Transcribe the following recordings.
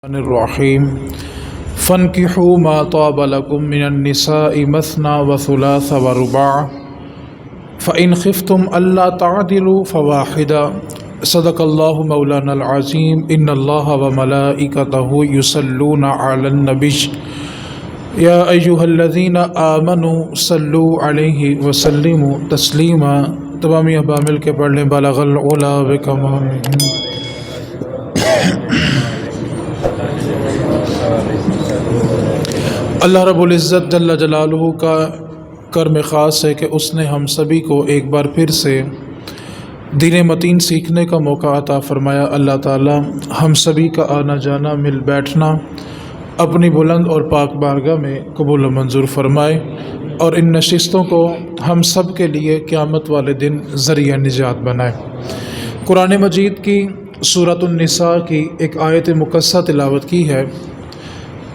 الرحیم فانکحوا ما طاب لکم من النساء مثنى وثلاث ورباع فإن خفتم ألا تعدلوا فواحدا صدق اللہ مولانا العظیم ان اللہ وملائکتہ یصلون علی النبی یا ایہا الذین آمنوا صلوا علیہ وسلموا تسلیما۔ تمام احباب مل کے پڑھ لیں بلغ العلا بکمالہ۔ اللہ رب العزت جل جلالہ کا کرم خاص ہے کہ اس نے ہم سبھی کو ایک بار پھر سے دین متین سیکھنے کا موقع عطا فرمایا۔ اللہ تعالی ہم سبھی کا آنا جانا مل بیٹھنا اپنی بلند اور پاک بارگاہ میں قبول و منظور فرمائے، اور ان نشستوں کو ہم سب کے لیے قیامت والے دن ذریعہ نجات بنائے۔ قرآن مجید کی سورۃ النساء کی ایک آیت مقدسہ تلاوت کی ہے۔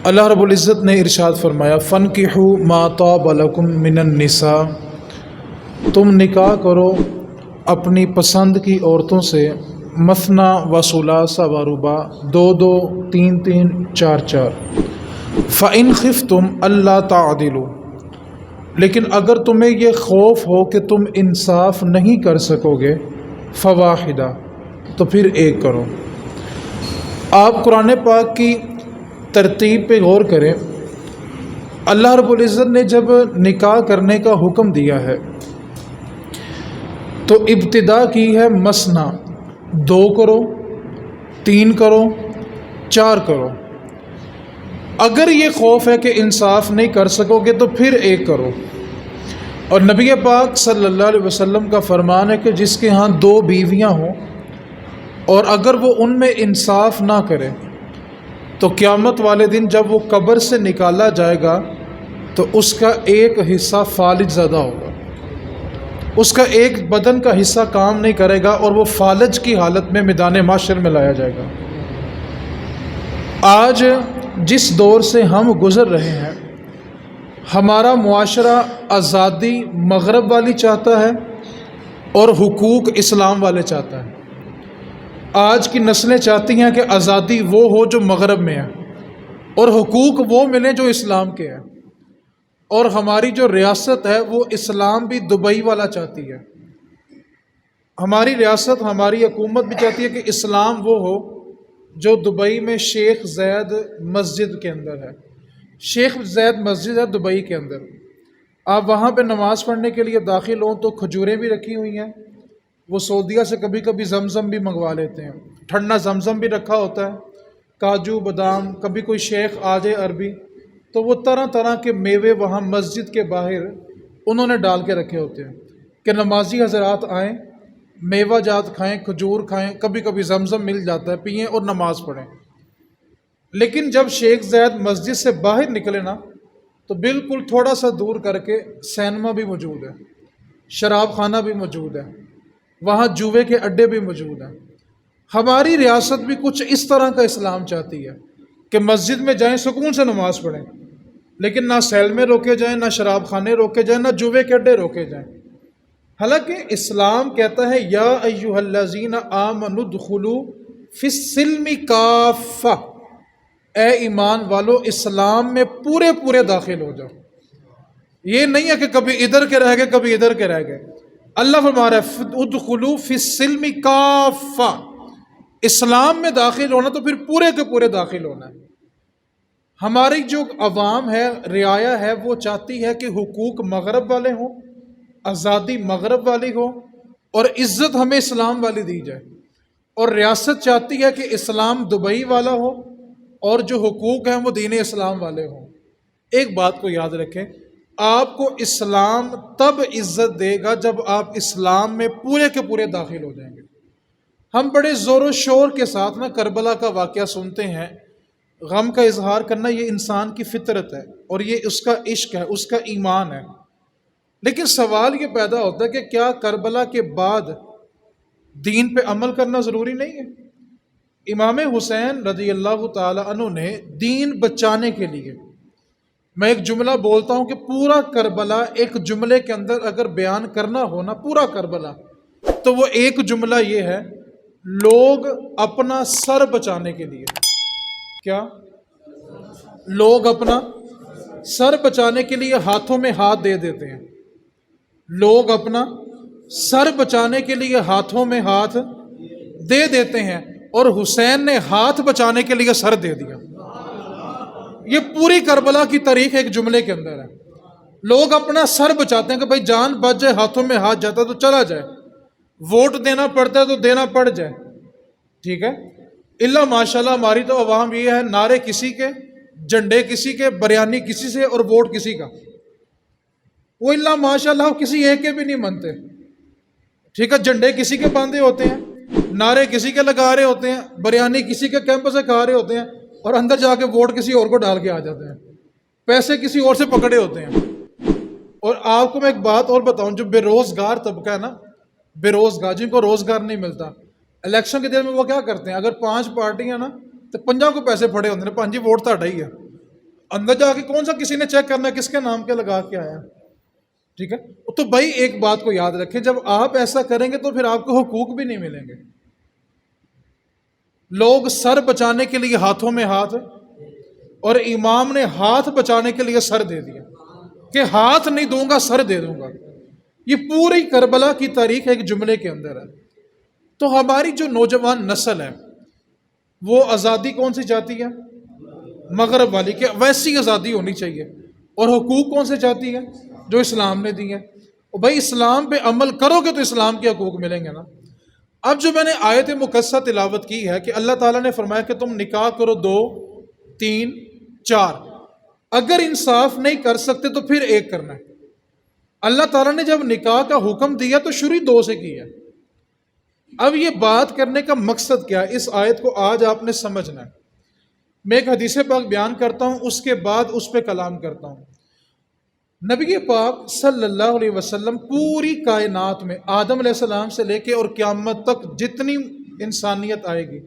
اللہ رب العزت نے ارشاد فرمایا فانکحوا ما طاب لکم من النساء، تم نکاح کرو اپنی پسند کی عورتوں سے، مثنی و ثلاث و رباع، دو دو، تین تین، چار چار۔ فإن خفتم الا تعدلوا، لیکن اگر تمہیں یہ خوف ہو کہ تم انصاف نہیں کر سکو گے، فواحدہ، تو پھر ایک کرو۔ آپ قرآن پاک کی ترتیب پہ غور کریں۔ اللہ رب العزت نے جب نکاح کرنے کا حکم دیا ہے تو ابتدا کی ہے مثنی، دو کرو، تین کرو، چار کرو۔ اگر یہ خوف ہے کہ انصاف نہیں کر سکو گے تو پھر ایک کرو۔ اور نبی پاک صلی اللہ علیہ وسلم کا فرمان ہے کہ جس کے ہاں دو بیویاں ہوں اور اگر وہ ان میں انصاف نہ کرے تو قیامت والے دن جب وہ قبر سے نکالا جائے گا تو اس کا ایک حصہ فالج زدہ ہوگا، اس کا ایک بدن کا حصہ کام نہیں کرے گا اور وہ فالج کی حالت میں میدان محشر میں لایا جائے گا۔ آج جس دور سے ہم گزر رہے ہیں، ہمارا معاشرہ آزادی مغرب والی چاہتا ہے اور حقوق اسلام والے چاہتا ہے۔ آج کی نسلیں چاہتی ہیں کہ آزادی وہ ہو جو مغرب میں ہے اور حقوق وہ ملیں جو اسلام کے ہیں، اور ہماری جو ریاست ہے وہ اسلام بھی دبئی والا چاہتی ہے۔ ہماری ریاست، ہماری حکومت بھی چاہتی ہے کہ اسلام وہ ہو جو دبئی میں شیخ زید مسجد کے اندر ہے۔ شیخ زید مسجد ہے دبئی کے اندر، آپ وہاں پہ نماز پڑھنے کے لیے داخل ہوں تو کھجوریں بھی رکھی ہوئی ہیں، وہ سعودیہ سے کبھی کبھی زمزم بھی منگوا لیتے ہیں، ٹھنڈا زمزم بھی رکھا ہوتا ہے، کاجو بادام، کبھی کوئی شیخ آ جائے عربی تو وہ طرح طرح کے میوے وہاں مسجد کے باہر انہوں نے ڈال کے رکھے ہوتے ہیں کہ نمازی حضرات آئیں، میوہ جات کھائیں، کھجور کھائیں، کبھی کبھی زمزم مل جاتا ہے، پئیں اور نماز پڑھیں۔ لیکن جب شیخ زید مسجد سے باہر نکلے نا تو بالکل تھوڑا سا دور کر کے سینما بھی موجود ہے، شراب خانہ بھی موجود ہے، وہاں جوئے کے اڈے بھی موجود ہیں۔ ہماری ریاست بھی کچھ اس طرح کا اسلام چاہتی ہے کہ مسجد میں جائیں، سکون سے نماز پڑھیں، لیکن نہ سیل میں روکے جائیں، نہ شراب خانے روکے جائیں، نہ جوئے کے اڈے روکے جائیں۔ حالانکہ اسلام کہتا ہے یا ایھا الذین آمنوا ادخلوا فی السلم کافہ، اے ایمان والو اسلام میں پورے پورے داخل ہو جاؤ۔ یہ نہیں ہے کہ کبھی ادھر کے رہ گئے، کبھی ادھر کے رہ گئے۔ اللہ فرما رہا ہے ادخلوا فی السلم کافہ، اسلام میں داخل ہونا تو پھر پورے کے پورے داخل ہونا ہے۔ ہماری جو عوام ہے، رعایا ہے، وہ چاہتی ہے کہ حقوق مغرب والے ہوں، آزادی مغرب والی ہو، اور عزت ہمیں اسلام والی دی جائے، اور ریاست چاہتی ہے کہ اسلام دبئی والا ہو اور جو حقوق ہیں وہ دین اسلام والے ہوں۔ ایک بات کو یاد رکھیں، آپ کو اسلام تب عزت دے گا جب آپ اسلام میں پورے کے پورے داخل ہو جائیں گے۔ ہم بڑے زور و شور کے ساتھ نا کربلا کا واقعہ سنتے ہیں، غم کا اظہار کرنا یہ انسان کی فطرت ہے اور یہ اس کا عشق ہے، اس کا ایمان ہے۔ لیکن سوال یہ پیدا ہوتا ہے کہ کیا کربلا کے بعد دین پہ عمل کرنا ضروری نہیں ہے؟ امام حسین رضی اللہ تعالی عنہ نے دین بچانے کے لیے، میں ایک جملہ بولتا ہوں کہ پورا کربلا ایک جملے کے اندر اگر بیان کرنا ہو نا، پورا کربلا، تو وہ ایک جملہ یہ ہے، لوگ اپنا سر بچانے کے لیے کیا؟ لوگ اپنا سر بچانے کے لیے ہاتھوں میں ہاتھ دے دیتے ہیں، لوگ اپنا سر بچانے کے لیے ہاتھوں میں ہاتھ دے دیتے ہیں، اور حسین نے ہاتھ بچانے کے لیے سر دے دیا۔ یہ پوری کربلا کی تاریخ ایک جملے کے اندر ہے۔ لوگ اپنا سر بچاتے ہیں کہ بھائی جان بچ جائے، ہاتھوں میں ہاتھ جاتا تو چلا جائے، ووٹ دینا پڑتا ہے تو دینا پڑ جائے، ٹھیک ہے۔ اللہ ماشاءاللہ ہماری تو عوام یہ ہے، نعرے کسی کے، جھنڈے کسی کے، بریانی کسی سے، اور ووٹ کسی کا۔ وہ اللہ ماشاءاللہ کسی ایک کے بھی نہیں مانتے، ٹھیک ہے۔ جھنڈے کسی کے باندھے ہوتے ہیں، نعرے کسی کے لگا رہے ہوتے ہیں، بریانی کسی کے کیمپ سے کھا رہے ہوتے ہیں، اور اندر جا کے ووٹ کسی اور کو ڈال کے آ جاتے ہیں، پیسے کسی اور سے پکڑے ہوتے ہیں۔ اور آپ کو میں ایک بات اور بتاؤں، جو بے روزگار طبقہ ہے نا، بے روزگار، جن کو روزگار نہیں ملتا، الیکشن کے دن میں وہ کیا کرتے ہیں؟ اگر 5 پارٹیاں نا تو 5 کو پیسے پڑے ہوتے ہیں، 5 ووٹ تو ہی ہے، اندر جا کے کون سا کسی نے چیک کرنا ہے کس کے نام کے لگا کے آیا، ٹھیک ہے۔ تو بھائی ایک بات کو یاد رکھیں، جب آپ ایسا کریں گے تو پھر آپ کو حقوق بھی نہیں ملیں گے۔ لوگ سر بچانے کے لیے ہاتھوں میں ہاتھ، اور امام نے ہاتھ بچانے کے لیے سر دے دیا کہ ہاتھ نہیں دوں گا، سر دے دوں گا۔ یہ پوری کربلا کی تاریخ ایک جملے کے اندر ہے۔ تو ہماری جو نوجوان نسل ہے وہ آزادی کون سی چاہتی ہے؟ مغرب والی، کہ ویسی آزادی ہونی چاہیے۔ اور حقوق کون سے چاہتی ہے؟ جو اسلام نے دی ہیں۔ اور بھائی اسلام پہ عمل کرو گے تو اسلام کے حقوق ملیں گے نا۔ اب جو میں نے آیت مقدسہ تلاوت کی ہے کہ اللہ تعالیٰ نے فرمایا کہ تم نکاح کرو 2 3 4، اگر انصاف نہیں کر سکتے تو پھر 1 کرنا ہے۔ اللہ تعالیٰ نے جب نکاح کا حکم دیا تو شروع 2 سے کی ہے۔ اب یہ بات کرنے کا مقصد کیا ہے؟ اس آیت کو آج آپ نے سمجھنا ہے۔ میں ایک حدیث پاک بیان کرتا ہوں، اس کے بعد اس پہ کلام کرتا ہوں۔ نبی پاک صلی اللہ علیہ وسلم پوری کائنات میں آدم علیہ السلام سے لے کے اور قیامت تک جتنی انسانیت آئے گی،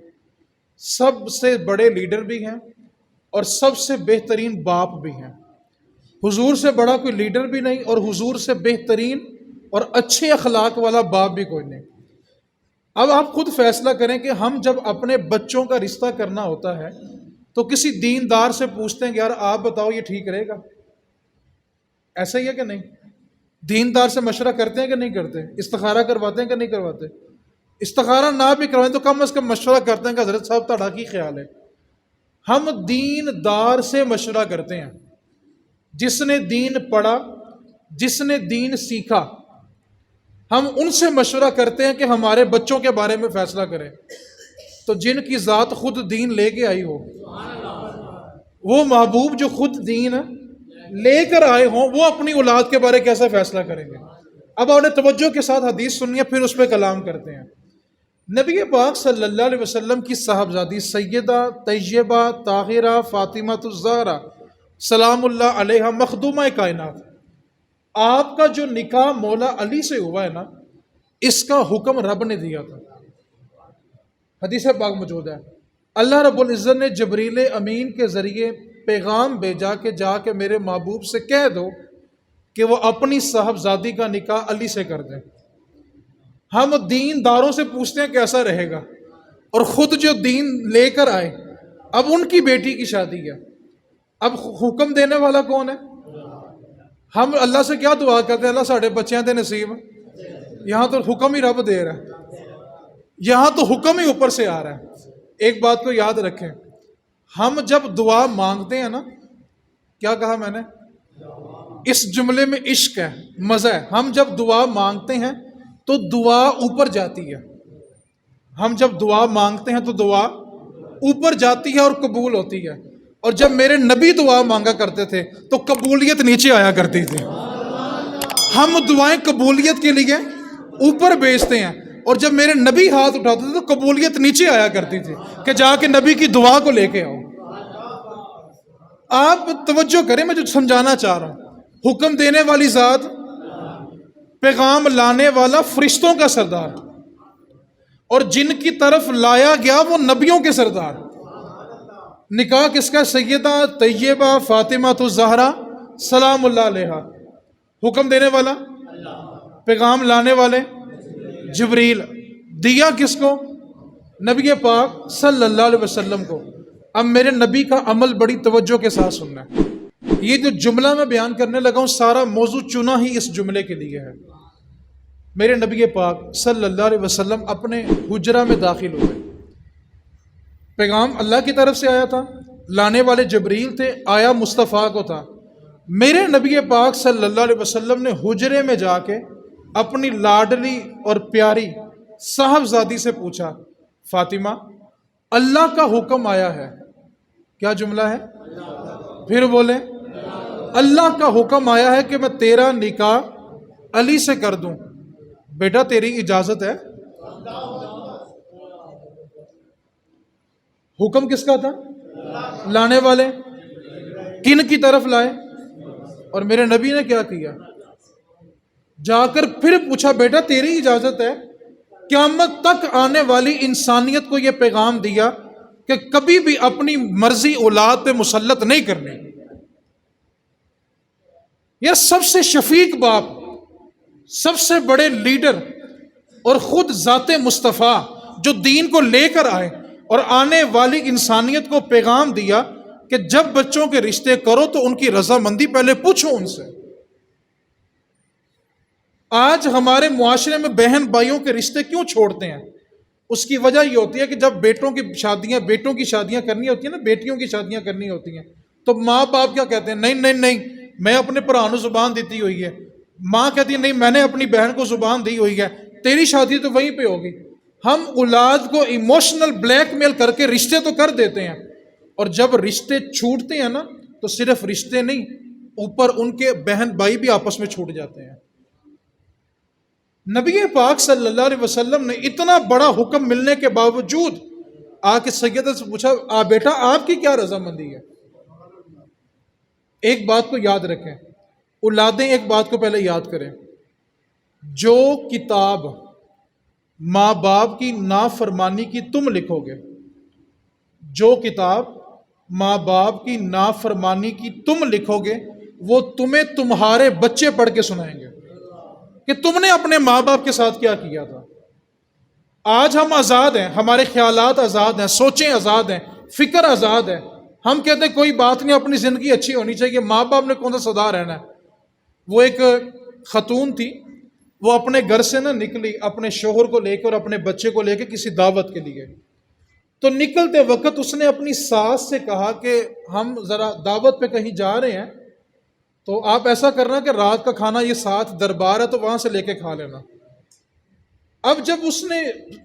سب سے بڑے لیڈر بھی ہیں اور سب سے بہترین باپ بھی ہیں۔ حضور سے بڑا کوئی لیڈر بھی نہیں، اور حضور سے بہترین اور اچھے اخلاق والا باپ بھی کوئی نہیں۔ اب آپ خود فیصلہ کریں کہ ہم جب اپنے بچوں کا رشتہ کرنا ہوتا ہے تو کسی دیندار سے پوچھتے ہیں کہ یار آپ بتاؤ یہ ٹھیک رہے گا؟ ایسا ہی ہے کہ نہیں؟ دیندار سے مشورہ کرتے ہیں کہ نہیں کرتے؟ استخارہ کرواتے ہیں کہ نہیں کرواتے؟ استخارہ نہ بھی کروائیں تو کم از کم مشورہ کرتے ہیں کہ حضرت صاحب تہاڈا کی خیال ہے؟ ہم دیندار سے مشورہ کرتے ہیں، جس نے دین پڑھا، جس نے دین سیکھا، ہم ان سے مشورہ کرتے ہیں کہ ہمارے بچوں کے بارے میں فیصلہ کریں۔ تو جن کی ذات خود دین لے کے آئی ہو، وہ محبوب جو خود دین لے کر آئے ہوں، وہ اپنی اولاد کے بارے کیسا فیصلہ کریں گے؟ اب آپ نے توجہ کے ساتھ حدیث سنی ہے، پھر اس پہ کلام کرتے ہیں۔ نبی پاک صلی اللہ علیہ وسلم کی صاحبزادی سیدہ طیبہ طاہرہ فاطمہ الزہرا سلام اللہ علیہا مخدومہ کائنات، آپ کا جو نکاح مولا علی سے ہوا ہے نا، اس کا حکم رب نے دیا تھا۔ حدیث پاک موجود ہے، اللہ رب العزت نے جبریل امین کے ذریعے پیغام بھیجا کہ جا کے میرے محبوب سے کہہ دو کہ وہ اپنی صاحبزادی کا نکاح علی سے کر دیں۔ ہم دینداروں سے پوچھتے ہیں کیسا رہے گا، اور خود جو دین لے کر آئے، اب ان کی بیٹی کی شادی ہے، اب حکم دینے والا کون ہے؟ ہم اللہ سے کیا دعا کرتے ہیں؟ اللہ ساڑھے بچیاں دے نصیب۔ یہاں تو حکم ہی رب دے رہا ہے، یہاں تو حکم ہی اوپر سے آ رہا ہے۔ ایک بات کو یاد رکھیں، ہم جب دعا مانگتے ہیں نا، کیا کہا میں نے؟ اس جملے میں عشق ہے، مزہ ہے۔ ہم جب دعا مانگتے ہیں تو دعا اوپر جاتی ہے، ہم جب دعا مانگتے ہیں تو دعا اوپر جاتی ہے اور قبول ہوتی ہے۔ اور جب میرے نبی دعا مانگا کرتے تھے تو قبولیت نیچے آیا کرتی تھی۔ ہم دعائیں قبولیت کے لیے اوپر بھیجتے ہیں، اور جب میرے نبی ہاتھ اٹھاتے تھے تو قبولیت نیچے آیا کرتی تھی کہ جا کے نبی کی دعا کو لے کے آؤ۔ آپ توجہ کریں، میں جو سمجھانا چاہ رہا ہوں، حکم دینے والی ذات، پیغام لانے والا فرشتوں کا سردار، اور جن کی طرف لایا گیا وہ نبیوں کے سردار۔ نکاح کس کا؟ سیدہ طیبہ فاطمہ الزہرا سلام اللہ علیہا۔ حکم دینے والا، پیغام لانے والے جبریل۔ دیا کس کو؟ نبی پاک صلی اللہ علیہ وسلم کو۔ اب میرے نبی کا عمل بڑی توجہ کے ساتھ سننا ہے. یہ جو جملہ میں بیان کرنے لگا ہوں سارا موضوع چنا ہی اس جملے کے لیے ہے. میرے نبی پاک صلی اللہ علیہ وسلم اپنے حجرہ میں داخل ہوئے. پیغام اللہ کی طرف سے آیا تھا، لانے والے جبریل تھے، آیا مصطفیٰ کو تھا. میرے نبی پاک صلی اللہ علیہ وسلم نے حجرے میں جا کے اپنی لاڈلی اور پیاری صاحبزادی سے پوچھا، فاطمہ اللہ کا حکم آیا ہے. کیا جملہ ہے؟ پھر بولے، اللہ کا حکم آیا ہے کہ میں تیرا نکاح علی سے کر دوں، بیٹا تیری اجازت ہے؟ حکم کس کا تھا؟ لانے والے کن کی طرف لائے؟ اور میرے نبی نے کیا کیا؟ جا کر پھر پوچھا، بیٹا تیری اجازت ہے؟ قیامت تک آنے والی انسانیت کو یہ پیغام دیا کہ کبھی بھی اپنی مرضی اولاد پہ مسلط نہیں کرنی. یہ سب سے شفیق باپ، سب سے بڑے لیڈر اور خود ذات مصطفیٰ جو دین کو لے کر آئے اور آنے والی انسانیت کو پیغام دیا کہ جب بچوں کے رشتے کرو تو ان کی رضامندی پہلے پوچھو ان سے. آج ہمارے معاشرے میں بہن بھائیوں کے رشتے کیوں چھوڑتے ہیں؟ اس کی وجہ یہ ہوتی ہے کہ جب بیٹوں کی شادیاں کرنی ہوتی ہیں نا، بیٹیوں کی شادیاں کرنی ہوتی ہیں تو ماں باپ کیا کہتے ہیں؟ نہیں میں اپنے بھرا نو زبان دیتی ہوئی ہے. ماں کہتی ہے نہیں میں نے اپنی بہن کو زبان دی ہوئی ہے، تیری شادی تو وہیں پہ ہوگی. ہم اولاد کو ایموشنل بلیک میل کر کے رشتے تو کر دیتے ہیں، اور جب رشتے چھوٹتے ہیں نا تو صرف رشتے نہیں، اوپر ان کے بہن بھائی بھی آپس میں چھوٹ جاتے ہیں. نبی پاک صلی اللہ علیہ وسلم نے اتنا بڑا حکم ملنے کے باوجود آ کے سیدہ سے پوچھا، بیٹا آپ کی کیا رضامندی ہے؟ ایک بات کو یاد رکھیں، اولادیں ایک بات کو پہلے یاد کریں، جو کتاب ماں باپ کی نافرمانی کی تم لکھو گے، جو کتاب ماں باپ کی نافرمانی کی تم لکھو گے وہ تمہیں تمہارے بچے پڑھ کے سنائیں گے کہ تم نے اپنے ماں باپ کے ساتھ کیا کیا تھا. آج ہم آزاد ہیں، ہمارے خیالات آزاد ہیں، سوچیں آزاد ہیں، فکر آزاد ہے. ہم کہتے ہیں کوئی بات نہیں، اپنی زندگی اچھی ہونی چاہیے، ماں باپ نے کون سا سدا رہنا ہے. وہ ایک خاتون تھی، وہ اپنے گھر سے نہ نکلی اپنے شوہر کو لے کر، اپنے بچے کو لے کے کسی دعوت کے لیے. تو نکلتے وقت اس نے اپنی ساس سے کہا کہ ہم ذرا دعوت پہ کہیں جا رہے ہیں، تو آپ ایسا کرنا کہ رات کا کھانا یہ ساتھ دربار ہے تو وہاں سے لے کے کھا لینا. اب جب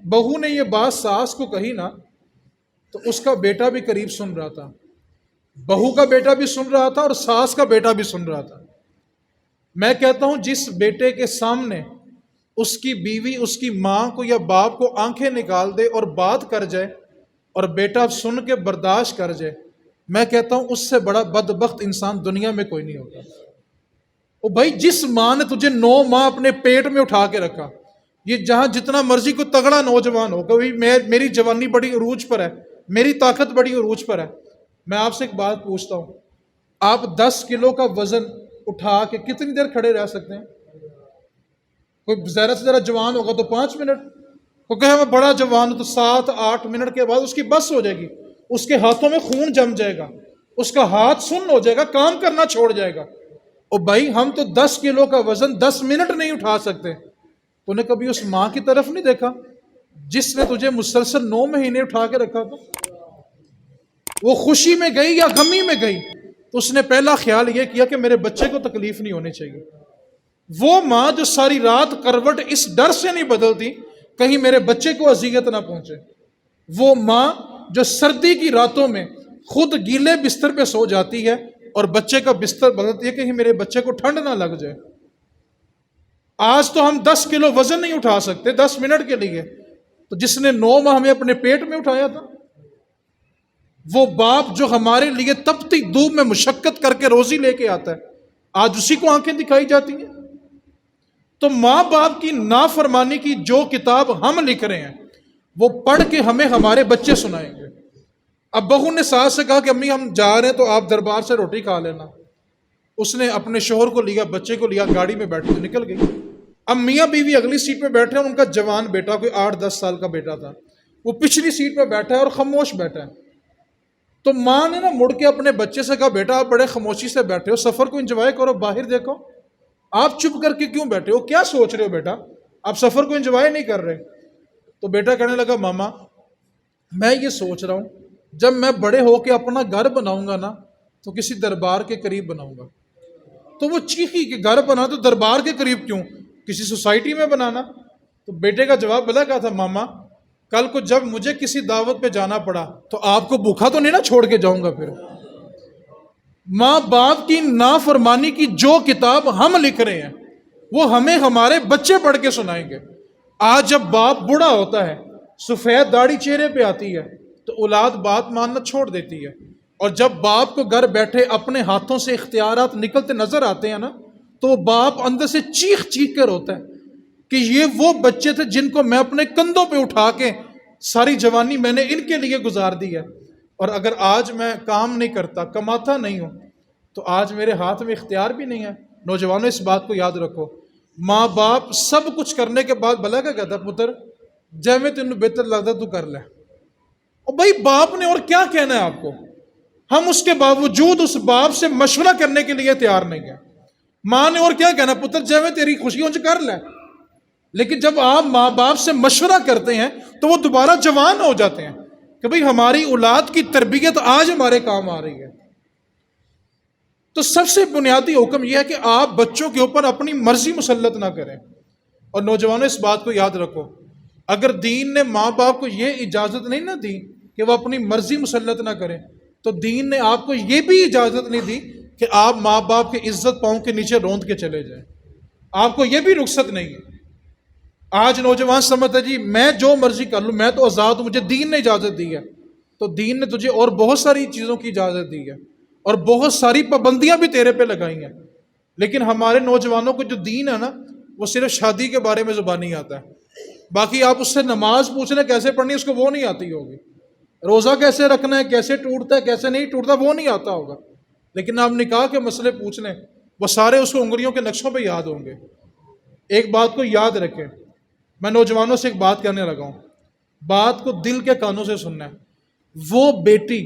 بہو نے یہ بات ساس کو کہی نا تو اس کا بیٹا بھی قریب سن رہا تھا، بہو کا بیٹا بھی سن رہا تھا اور ساس کا بیٹا بھی سن رہا تھا. میں کہتا ہوں جس بیٹے کے سامنے اس کی بیوی اس کی ماں کو یا باپ کو آنکھیں نکال دے اور بات کر جائے اور بیٹا سن کے برداشت کر جائے، میں کہتا ہوں اس سے بڑا بدبخت انسان دنیا میں کوئی نہیں ہوتا. او بھائی، جس ماں نے تجھے 9 ماہ اپنے پیٹ میں اٹھا کے رکھا، یہ جہاں جتنا مرضی کو تگڑا نوجوان ہو، کہ میری جوانی بڑی عروج پر ہے، میری طاقت بڑی عروج پر ہے، میں آپ سے ایک بات پوچھتا ہوں، آپ 10 کلو کا وزن اٹھا کے کتنی دیر کھڑے رہ سکتے ہیں؟ کوئی زیادہ سے زیادہ جوان ہوگا تو 5 منٹ، کوئی کہے میں بڑا جوان ہوں تو 7-8 منٹ کے بعد اس کی بس ہو جائے گی، اس کے ہاتھوں میں خون جم جائے گا، اس کا ہاتھ سن ہو جائے گا، کام کرنا چھوڑ جائے گا. اور بھائی ہم تو 10 کلو کا وزن 10 منٹ نہیں اٹھا سکتے. تو نے کبھی اس ماں کی طرف نہیں دیکھا جس نے تجھے مسلسل 9 مہینے اٹھا کے رکھا تھا؟ وہ خوشی میں گئی یا غمی میں گئی تو اس نے پہلا خیال یہ کیا کہ میرے بچے کو تکلیف نہیں ہونی چاہیے. وہ ماں جو ساری رات کروٹ اس ڈر سے نہیں بدلتی کہیں میرے بچے کو اذیت نہ پہنچے، وہ ماں جو سردی کی راتوں میں خود گیلے بستر پہ سو جاتی ہے اور بچے کا بستر بدلتی ہے کہیں میرے بچے کو ٹھنڈ نہ لگ جائے. آج تو ہم 10 کلو وزن نہیں اٹھا سکتے 10 منٹ کے لیے، تو جس نے 9 ماہ ہمیں اپنے پیٹ میں اٹھایا تھا، وہ باپ جو ہمارے لیے تپتی دھوپ میں مشقت کر کے روزی لے کے آتا ہے، آج اسی کو آنکھیں دکھائی جاتی ہیں. تو ماں باپ کی نافرمانی کی جو کتاب ہم لکھ رہے ہیں وہ پڑھ کے ہمیں ہمارے بچے سنائیں گے. اب بہو نے ساس سے کہا کہ امی ہم جا رہے ہیں تو آپ دربار سے روٹی کھا لینا. اس نے اپنے شوہر کو لیا، بچے کو لیا، گاڑی میں بیٹھ کے نکل گئی. اب میاں بیوی اگلی سیٹ پہ بیٹھے ہیں، ان کا جوان بیٹا کوئی 8-10 سال کا بیٹا تھا، وہ پچھلی سیٹ پہ بیٹھا ہے اور خاموش بیٹھا ہے. تو ماں نے نا مڑ کے اپنے بچے سے کہا بیٹا آپ بڑے خاموشی سے بیٹھے ہو، سفر کو انجوائے کرو، باہر دیکھو، آپ چپ کر کے کیوں بیٹھے ہو، کیا سوچ رہے ہو بیٹا، آپ سفر کو انجوائے نہیں کر رہے؟ تو بیٹا کہنے لگا ماما میں یہ سوچ رہا ہوں جب میں بڑے ہو کے اپنا گھر بناؤں گا نا تو کسی دربار کے قریب بناؤں گا۔ تو وہ چیخی کہ گھر بنا تو دربار کے قریب کیوں، کسی سوسائٹی میں بنانا؟ تو بیٹے کا جواب بلا کہا تھا ماما کل کو جب مجھے کسی دعوت پہ جانا پڑا تو آپ کو بھوکا تو نہیں نا چھوڑ کے جاؤں گا پھر۔ ماں باپ کی نافرمانی کی جو کتاب ہم لکھ رہے ہیں وہ ہمیں ہمارے بچے پڑھ کے سنائیں گے۔ آج جب باپ بوڑھا ہوتا ہے، سفید داڑھی چہرے پہ آتی ہے تو اولاد بات ماننا چھوڑ دیتی ہے، اور جب باپ کو گھر بیٹھے اپنے ہاتھوں سے اختیارات نکلتے نظر آتے ہیں نا تو وہ باپ اندر سے چیخ چیخ کر روتا ہے کہ یہ وہ بچے تھے جن کو میں اپنے کندھوں پہ اٹھا کے ساری جوانی میں نے ان کے لیے گزار دی ہے، اور اگر آج میں کام نہیں کرتا، کماتا نہیں ہوں، تو آج میرے ہاتھ میں اختیار بھی نہیں ہے۔ نوجوانوں اس بات کو یاد رکھو، ماں باپ سب کچھ کرنے کے بعد بھلا کیا کہتا پتر جے میں تینوں بہتر لگتا تو کر لے، اور بھائی باپ نے اور کیا کہنا ہے آپ کو، ہم اس کے باوجود اس باپ سے مشورہ کرنے کے لیے تیار نہیں ہیں۔ ماں نے اور کیا کہنا پتر جے میں تیری خوشی ہو کر لے، لیکن جب آپ ماں باپ سے مشورہ کرتے ہیں تو وہ دوبارہ جوان ہو جاتے ہیں کہ بھئی ہماری اولاد کی تربیت آج ہمارے کام آ رہی ہے۔ تو سب سے بنیادی حکم یہ ہے کہ آپ بچوں کے اوپر اپنی مرضی مسلط نہ کریں، اور نوجوانوں اس بات کو یاد رکھو، اگر دین نے ماں باپ کو یہ اجازت نہیں نہ دی کہ وہ اپنی مرضی مسلط نہ کریں تو دین نے آپ کو یہ بھی اجازت نہیں دی کہ آپ ماں باپ کی عزت پاؤں کے نیچے روند کے چلے جائیں، آپ کو یہ بھی رخصت نہیں ہے۔ آج نوجوان سمجھتا ہے جی میں جو مرضی کر لوں، میں تو آزاد ہوں، مجھے دین نے اجازت دی ہے، تو دین نے تجھے اور بہت ساری چیزوں کی اجازت دی ہے اور بہت ساری پابندیاں بھی تیرے پہ لگائی ہیں، لیکن ہمارے نوجوانوں کو جو دین ہے نا وہ صرف شادی کے بارے میں زبانی آتا ہے، باقی آپ اس سے نماز پوچھنا کیسے پڑھنی ہے اس کو وہ نہیں آتی ہوگی، روزہ کیسے رکھنا ہے، کیسے ٹوٹتا ہے کیسے نہیں ٹوٹتا وہ نہیں آتا ہوگا، لیکن آپ نکاح کے مسئلے پوچھ لیں وہ سارے اس کو انگلیوں کے نقشوں پہ یاد ہوں گے۔ ایک بات کو یاد رکھیں، میں نوجوانوں سے ایک بات کرنے لگا ہوں، بات کو دل کے کانوں سے سننا ہے، وہ بیٹی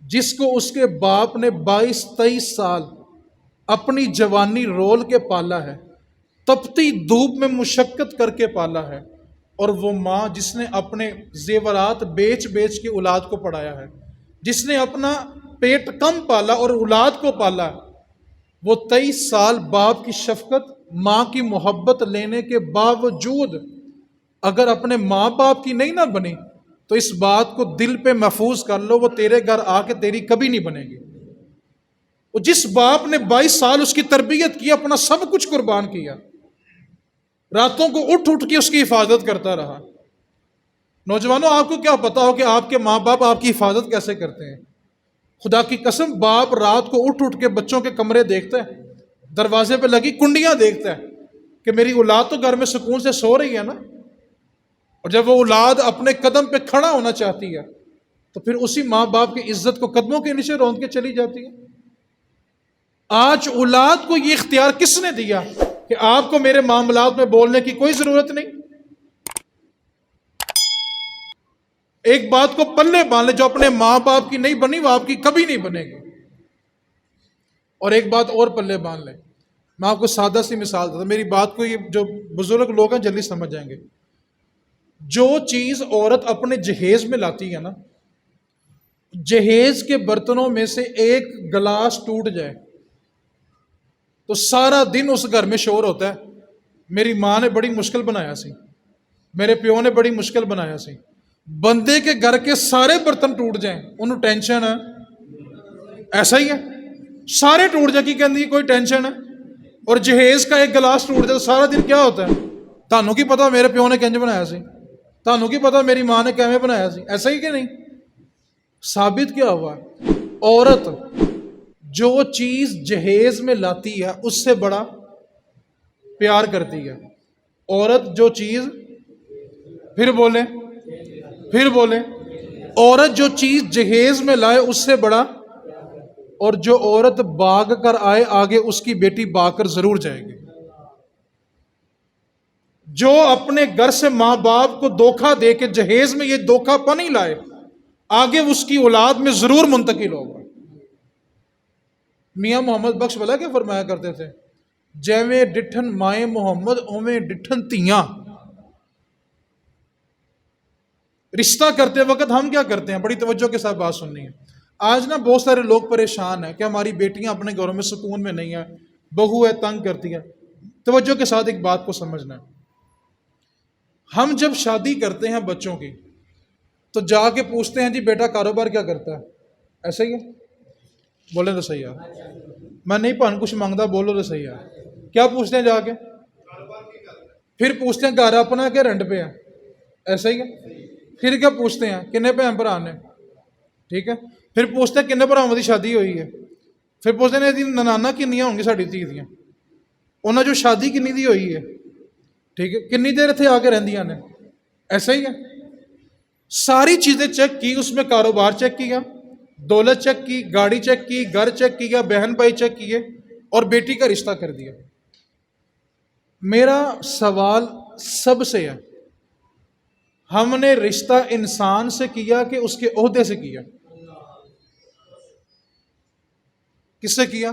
جس کو اس کے باپ نے 22-23 سال اپنی جوانی رول کے پالا ہے، تپتی دھوپ میں مشقت کر کے پالا ہے، اور وہ ماں جس نے اپنے زیورات بیچ بیچ کے اولاد کو پڑھایا ہے، جس نے اپنا پیٹ کم پالا اور اولاد کو پالا، وہ 23 سال باپ کی شفقت ماں کی محبت لینے کے باوجود اگر اپنے ماں باپ کی نہیں نہ بنی تو اس بات کو دل پہ محفوظ کر لو، وہ تیرے گھر آ کے تیری کبھی نہیں بنے گی۔ وہ جس باپ نے 22 سال اس کی تربیت کی، اپنا سب کچھ قربان کیا، راتوں کو اٹھ اٹھ کے اس کی حفاظت کرتا رہا۔ نوجوانوں آپ کو کیا پتا ہو کہ آپ کے ماں باپ آپ کی حفاظت کیسے کرتے ہیں؟ خدا کی قسم باپ رات کو اٹھ اٹھ کے بچوں کے کمرے دیکھتا ہے، دروازے پہ لگی کنڈیاں دیکھتا ہے کہ میری اولاد تو گھر میں سکون سے سو رہی ہے نا، اور جب وہ اولاد اپنے قدم پہ کھڑا ہونا چاہتی ہے تو پھر اسی ماں باپ کی عزت کو قدموں کے نیچے روند کے چلی جاتی ہے۔ آج اولاد کو یہ اختیار کس نے دیا کہ آپ کو میرے معاملات میں بولنے کی کوئی ضرورت نہیں؟ ایک بات کو پلے باندھ لے، جو اپنے ماں باپ کی نہیں بنی وہ آپ کی کبھی نہیں بنے گی۔ اور ایک بات اور پلے باندھ لیں، میں آپ کو سادہ سی مثال دیتا ہوں، میری بات کو یہ جو بزرگ لوگ ہیں جلدی سمجھ جائیں گے۔ جو چیز عورت اپنے جہیز میں لاتی ہے نا، جہیز کے برتنوں میں سے ایک گلاس ٹوٹ جائے تو سارا دن اس گھر میں شور ہوتا ہے، میری ماں نے بڑی مشکل بنایا سی، میرے پیو نے بڑی مشکل بنایا سی۔ بندے کے گھر کے سارے برتن ٹوٹ جائیں انہوں ٹینشن ہے، ایسا ہی ہے، سارے ٹوٹ جائیں کی کہندی کوئی ٹینشن ہے، اور جہیز کا ایک گلاس ٹوٹ جائے تو سارا دن کیا ہوتا ہے، تانوں کی پتا میرے پیو نے کنج بنایا سی، تانوں کی پتا میری ماں نے کیویں بنایا سی، ایسا ہی کہ نہیں؟ ثابت کیا ہوا؟ عورت جو چیز جہیز میں لاتی ہے اس سے بڑا پیار کرتی ہے، عورت جو چیز پھر بولیں عورت جو چیز جہیز میں لائے اس سے بڑا، اور جو عورت بھاگ کر آئے آگے اس کی بیٹی بھاگ کر ضرور جائے گی۔ جو اپنے گھر سے ماں باپ کو دھوکہ دے کے جہیز میں یہ دھوکہ پن ہی لائے آگے اس کی اولاد میں ضرور منتقل ہوگا۔ میاں محمد بخش بلا کے فرمایا کرتے تھے، جیویں ڈٹھن مائے محمد اویں ڈٹھن تیاں۔ رشتہ کرتے وقت ہم کیا کرتے ہیں؟ بڑی توجہ کے ساتھ بات سننی ہے۔ آج نا بہت سارے لوگ پریشان ہیں کہ ہماری بیٹیاں اپنے گھروں میں سکون میں نہیں ہیں، بہو ہے تنگ کرتی ہے۔ توجہ کے ساتھ ایک بات کو سمجھنا ہے، ہم جب شادی کرتے ہیں بچوں کی تو جا کے پوچھتے ہیں جی بیٹا کاروبار کیا کرتا ہے؟ ایسا ہی ہے؟ بولیں تو صحیح ہے، میں نہیں پہن کچھ مانگتا، بولو تو صحیح ہے۔ کیا پوچھتے ہیں جا کے؟ پھر پوچھتے ہیں گھر اپنا ہے کہ رینٹ پہ ہے؟ ایسا ہی ہے۔ پھر کیا پوچھتے ہیں کنے بھین بھرا نے؟ ٹھیک ہے۔ پھر پوچھتے ہیں کنے بھراواں دی شادی ہوئی ہے؟ پھر پوچھتے ہیں جی ننانا کنیاں ہوں گی ساڈی دھی دیاں، انہاں جو شادی کنی دی ہوئی ہے؟ ٹھیک ہے، کنی دیر اتنے آ کے رہندیاں نے؟ ایسا ہی ہے۔ ساری چیزیں چیک کی، اس میں کاروبار چیک کیا، دولت چیک کی، گاڑی چیک کی، گھر چیک کیا، بہن بھائی چیک کیے، اور بیٹی کا رشتہ کر دیا۔ میرا سوال سب سے ہے، ہم نے رشتہ انسان سے کیا کہ اس کے عہدے سے کیا؟ کس سے کیا؟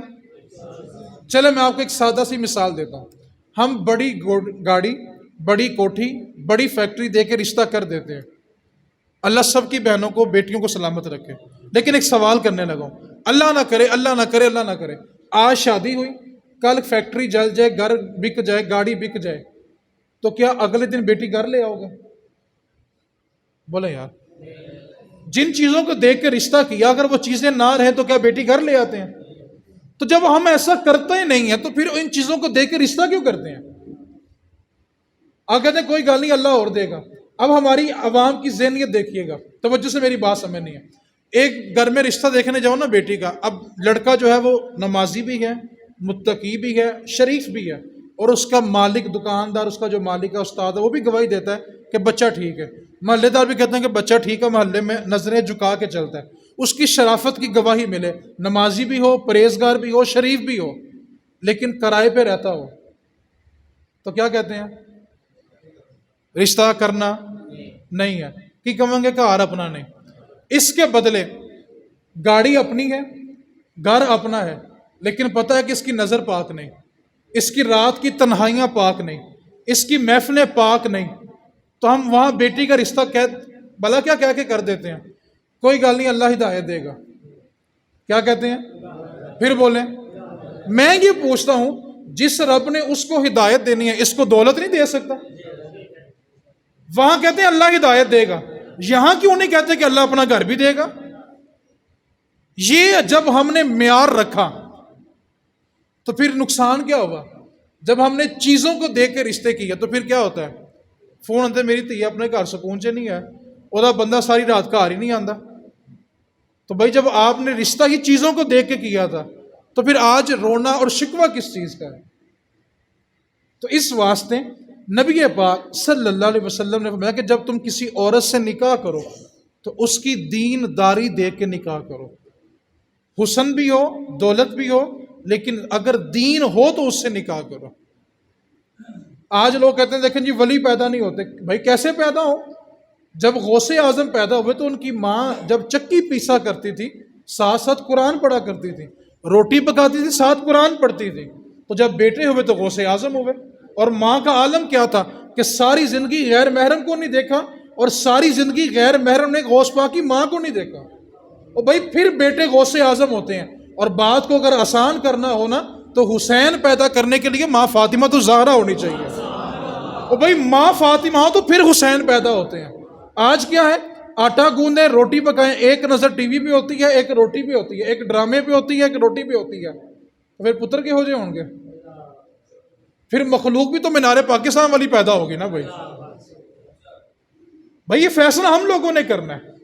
چلے میں آپ کو ایک سادہ سی مثال دیتا ہوں۔ ہم بڑی گاڑی، بڑی کوٹھی، بڑی فیکٹری دے کے رشتہ کر دیتے ہیں۔ اللہ سب کی بہنوں کو، بیٹیوں کو سلامت رکھے، لیکن ایک سوال کرنے لگا ہوں، اللہ نہ کرے، اللہ نہ کرے، اللہ نہ کرے، آج شادی ہوئی، کل فیکٹری جل جائے، گھر بک جائے، گاڑی بک جائے، تو کیا اگلے دن بیٹی گھر لے آؤ گے؟ بولے یار، جن چیزوں کو دیکھ کے رشتہ کیا اگر وہ چیزیں نہ رہیں تو کیا بیٹی گھر لے آتے ہیں؟ تو جب ہم ایسا کرتے ہی نہیں ہیں تو پھر ان چیزوں کو دیکھ کے رشتہ کیوں کرتے ہیں؟ آپ کہتے ہیں کوئی گل نہیں اللہ اور دے گا۔ اب ہماری عوام کی ذہنیت دیکھیے گا، توجہ سے میری بات سمجھنی ہے۔ ایک گھر میں رشتہ دیکھنے جاؤ نا بیٹی کا، اب لڑکا جو ہے وہ نمازی بھی ہے، متقی بھی ہے، شریف بھی ہے، اور اس کا مالک، دکاندار، اس کا جو مالک ہے، استاد ہے، وہ بھی گواہی دیتا ہے کہ بچہ ٹھیک ہے، محلے دار بھی کہتے ہیں کہ بچہ ٹھیک ہے، محلے میں نظریں جھکا کے چلتا ہے، اس کی شرافت کی گواہی ملے، نمازی بھی ہو، پرہیزگار بھی ہو، شریف بھی ہو، لیکن کرائے پہ رہتا ہو، تو کیا کہتے ہیں؟ رشتہ کرنا نہیں ہے، کی کہیں گے کہ اپنا نہیں۔ اس کے بدلے گاڑی اپنی ہے، گھر اپنا ہے، لیکن پتہ ہے کہ اس کی نظر پاک نہیں، اس کی رات کی تنہائیاں پاک نہیں، اس کی محفلیں پاک نہیں، تو ہم وہاں بیٹی کا رشتہ بلا کیا کہہ کے کر دیتے ہیں، کوئی گل نہیں اللہ ہدایت دے گا۔ کیا کہتے ہیں؟ پھر بولیں، میں یہ پوچھتا ہوں جس رب نے اس کو ہدایت دینی ہے اس کو دولت نہیں دے سکتا؟ وہاں کہتے ہیں اللہ ہدایت دے گا، یہاں کیوں نہیں کہتے کہ اللہ اپنا گھر بھی دے گا؟ یہ جب ہم نے معیار رکھا تو پھر نقصان کیا ہوگا؟ جب ہم نے چیزوں کو دیکھ کے رشتے کیے تو پھر کیا ہوتا ہے؟ فون آتے میری تھی اپنے گھر سکون سے نہیں ہے، وہ بندہ ساری رات گھر ہی نہیں آتا۔ تو بھائی جب آپ نے رشتہ ہی چیزوں کو دیکھ کے کیا تھا تو پھر آج رونا اور شکوہ کس چیز کا ہے؟ تو اس واسطے نبی پاک صلی اللہ علیہ وسلم نے فرمایا کہ جب تم کسی عورت سے نکاح کرو تو اس کی دین داری دیکھ کے نکاح کرو، حسن بھی ہو، دولت بھی ہو، لیکن اگر دین ہو تو اس سے نکاح کرو۔ آج لوگ کہتے ہیں دیکھیں جی ولی پیدا نہیں ہوتے، بھائی کیسے پیدا ہو؟ جب غوث اعظم پیدا ہوئے تو ان کی ماں جب چکی پیسا کرتی تھی ساتھ ساتھ قرآن پڑھا کرتی تھی، روٹی پکاتی تھی ساتھ قرآن پڑھتی تھی، تو جب بیٹے ہوئے تو غوث اعظم ہوئے۔ اور ماں کا عالم کیا تھا کہ ساری زندگی غیر محرم کو نہیں دیکھا، اور ساری زندگی غیر محرم نے غوث پاک کی ماں کو نہیں دیکھا، اور بھائی پھر بیٹے غوث اعظم ہوتے ہیں۔ اور بات کو اگر آسان کرنا ہو نا تو حسین پیدا کرنے کے لیے ماں فاطمہ تو زہرا ہونی چاہیے، اور بھائی ماں فاطمہ ہو تو پھر حسین پیدا ہوتے ہیں۔ آج کیا ہے؟ آٹا گوندیں، روٹی پکائیں، ایک نظر ٹی وی پہ ہوتی ہے، ایک روٹی پہ ہوتی ہے، ایک ڈرامے پہ ہوتی ہے، ایک روٹی پہ ہوتی ہے، تو پھر پتر کے ہو جائے ہوں گے؟ پھر مخلوق بھی تو مینار پاکستان والی پیدا ہوگی نا بھائی یہ فیصلہ ہم لوگوں نے کرنا ہے۔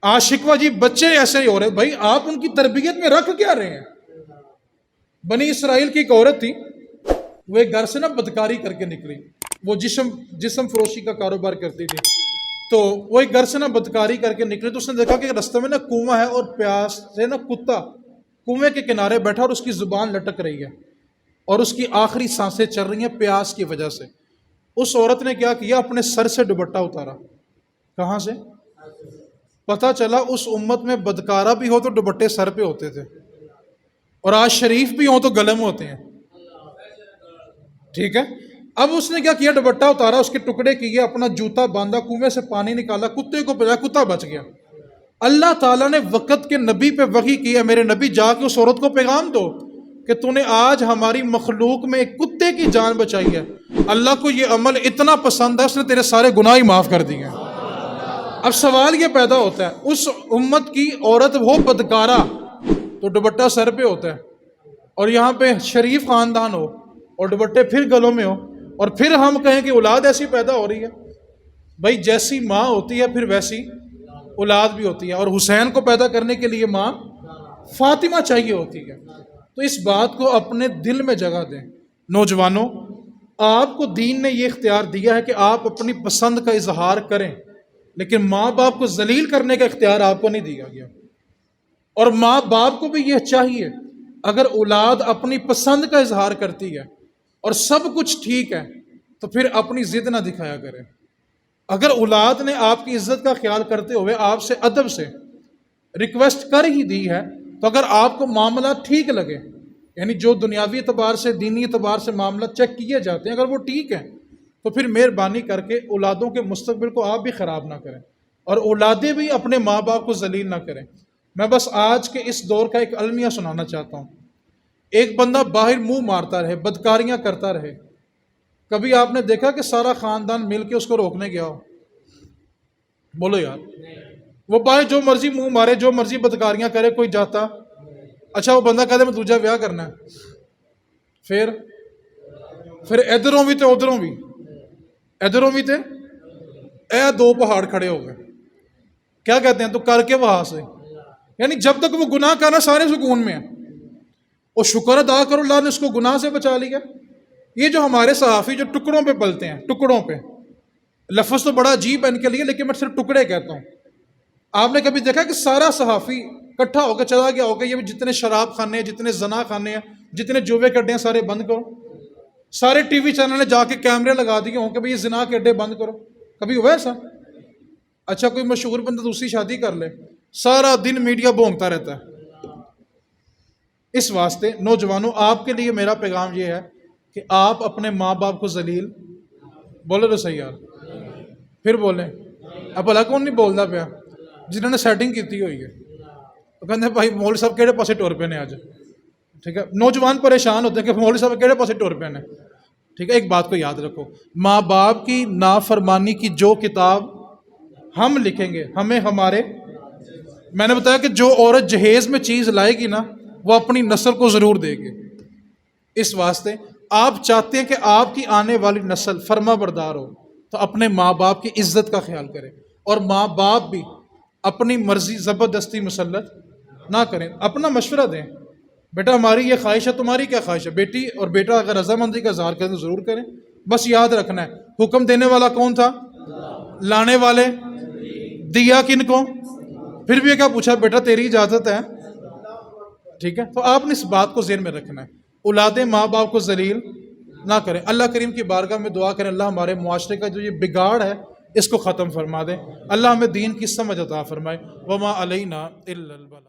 آج شکوہ جی بچے ایسے ہی ہو رہے، بھائی آپ ان کی تربیت میں رکھ کیا رہے ہیں؟ بنی اسرائیل کی ایک عورت تھی، وہ ایک گھر سے نا بدکاری کر کے نکلی، وہ جسم فروشی کا کاروبار کرتی تھی، تو وہ ایک گھر سے نا بدکاری کر کے نکلی، تو اس نے دیکھا کہ رستے میں نا کنواں ہے اور پیاس سے نا کتا کنویں کے کنارے بیٹھا اور اس کی زبان لٹک رہی ہے اور اس کی آخری سانسیں چل رہی ہیں پیاس کی وجہ سے۔ اس عورت نے کیا کیا؟ اپنے سر سے دوپٹہ اتارا۔ کہاں سے؟ پتہ چلا اس امت میں بدکارہ بھی ہو تو دوپٹے سر پہ ہوتے تھے، اور آج شریف بھی ہوں تو گلے میں ہوتے ہیں، ٹھیک ہے۔ اب اس نے کیا کیا، دوپٹہ اتارا، اس کے ٹکڑے کیے، اپنا جوتا باندھا، کنویں سے پانی نکالا، کتے کو پلایا، کتا بچ گیا۔ اللہ تعالیٰ نے وقت کے نبی پہ وحی کی ہے، میرے نبی جا کے اس عورت کو پیغام دو کہ تو نے آج ہماری مخلوق میں ایک کتے کی جان بچائی ہے، اللہ کو یہ عمل اتنا پسند ہے، اس نے تیرے سارے گناہ ہی معاف کر دیے ہیں۔ اب سوال یہ پیدا ہوتا ہے، اس امت کی عورت ہو بدکارہ تو دوپٹہ سر پہ ہوتا ہے، اور یہاں پہ شریف خاندان ہو اور دوپٹے پھر گلوں میں ہو، اور پھر ہم کہیں کہ اولاد ایسی پیدا ہو رہی ہے۔ بھائی جیسی ماں ہوتی ہے پھر ویسی اولاد بھی ہوتی ہے، اور حسین کو پیدا کرنے کے لیے ماں فاطمہ چاہیے ہوتی ہے۔ تو اس بات کو اپنے دل میں جگہ دیں۔ نوجوانوں، آپ کو دین نے یہ اختیار دیا ہے کہ آپ اپنی پسند کا اظہار کریں، لیکن ماں باپ کو ذلیل کرنے کا اختیار آپ کو نہیں دیا گیا۔ اور ماں باپ کو بھی یہ چاہیے، اگر اولاد اپنی پسند کا اظہار کرتی ہے اور سب کچھ ٹھیک ہے تو پھر اپنی ضد نہ دکھایا کرے۔ اگر اولاد نے آپ کی عزت کا خیال کرتے ہوئے آپ سے ادب سے ریکویسٹ کر ہی دی ہے، تو اگر آپ کو معاملہ ٹھیک لگے، یعنی جو دنیاوی اعتبار سے، دینی اعتبار سے معاملہ چیک کیے جاتے ہیں، اگر وہ ٹھیک ہے تو پھر مہربانی کر کے اولادوں کے مستقبل کو آپ بھی خراب نہ کریں، اور اولادیں بھی اپنے ماں باپ کو ذلیل نہ کریں۔ میں بس آج کے اس دور کا ایک المیہ سنانا چاہتا ہوں۔ ایک بندہ باہر منہ مارتا رہے، بدکاریاں کرتا رہے، کبھی آپ نے دیکھا کہ سارا خاندان مل کے اس کو روکنے گیا ہو؟ بولو یار، وہ باہر جو مرضی منہ مارے، جو مرضی بدکاریاں کرے، کوئی جاتا؟ اچھا وہ بندہ کہتا ہے میں دوجا بیاہ کرنا ہے، پھر ادھروں بھی تو ادھروں بھی، ادھروں بھی تھے، اے دو پہاڑ کھڑے ہو گئے، کیا کہتے ہیں تو کر کے وہاں سے، یعنی جب تک وہ گناہ کرنا سارے سکون میں ہیں، اور شکر ادا کرو اللہ نے اس کو گناہ سے بچا لیا۔ یہ جو ہمارے صحافی جو ٹکڑوں پہ پلتے ہیں، ٹکڑوں پہ، لفظ تو بڑا عجیب ہے ان کے لیے، لیکن میں صرف ٹکڑے کہتا ہوں۔ آپ نے کبھی دیکھا کہ سارا صحافی اکٹھا ہو کے چلا گیا ہوگا یہ جتنے شراب خانے ہیں، جتنے زنا خانے ہیں، جتنے جوے کے اڈے ہیں سارے بند کرو؟ سارے ٹی وی چینل نے جا کے کیمرے لگا دیے ہوں کہ بھئی یہ زنا کے اڈے بند کرو؟ کبھی ہوا ایسا؟ اچھا کوئی مشہور بندہ دوسری شادی کر لے، سارا دن میڈیا بھونکتا رہتا ہے۔ اس واسطے نوجوانوں، آپ کے لیے میرا پیغام یہ ہے کہ آپ اپنے ماں باپ کو ذلیل، بولے تو صحیح یار، پھر بولیں، اب بھلا کون نہیں بولتا پیا؟ جنہوں نے سیٹنگ کی ہوئی ہے، وہ کہتے ہیں بھائی مولوی صاحب کہڑے پاسے ٹور پے نے آج، ٹھیک ہے۔ نوجوان پریشان ہوتے ہیں کہ مولوی صاحب کہڑے پاسے ٹور پے نے، ٹھیک ہے۔ ایک بات کو یاد رکھو، ماں باپ کی نافرمانی کی جو کتاب ہم لکھیں گے، ہمیں ہمارے، میں نے بتایا کہ جو عورت جہیز میں چیز لائے گی نا، وہ اپنی نسل کو ضرور دے گی۔ اس واسطے آپ چاہتے ہیں کہ آپ کی آنے والی نسل فرما بردار ہو، تو اپنے ماں باپ کی عزت کا خیال کریں، اور ماں باپ بھی اپنی مرضی زبردستی مسلط نہ کریں، اپنا مشورہ دیں، بیٹا ہماری یہ خواہش ہے، تمہاری کیا خواہش ہے؟ بیٹی اور بیٹا اگر رضامندی کا اظہار کریں تو ضرور کریں، بس یاد رکھنا ہے حکم دینے والا کون تھا؟ لانے والے، دیا کن کو؟ پھر بھی کیا پوچھا؟ بیٹا تیری اجازت ہے، ٹھیک ہے۔ تو آپ نے اس بات کو ذہن میں رکھنا ہے، اولادیں ماں باپ کو ذلیل نہ کریں۔ اللہ کریم کی بارگاہ میں دعا کریں اللہ ہمارے معاشرے کا جو یہ بگاڑ ہے اس کو ختم فرما دے، اللہ ہمیں دین کی سمجھ عطا فرمائے۔ وما علینا الا البلاغ۔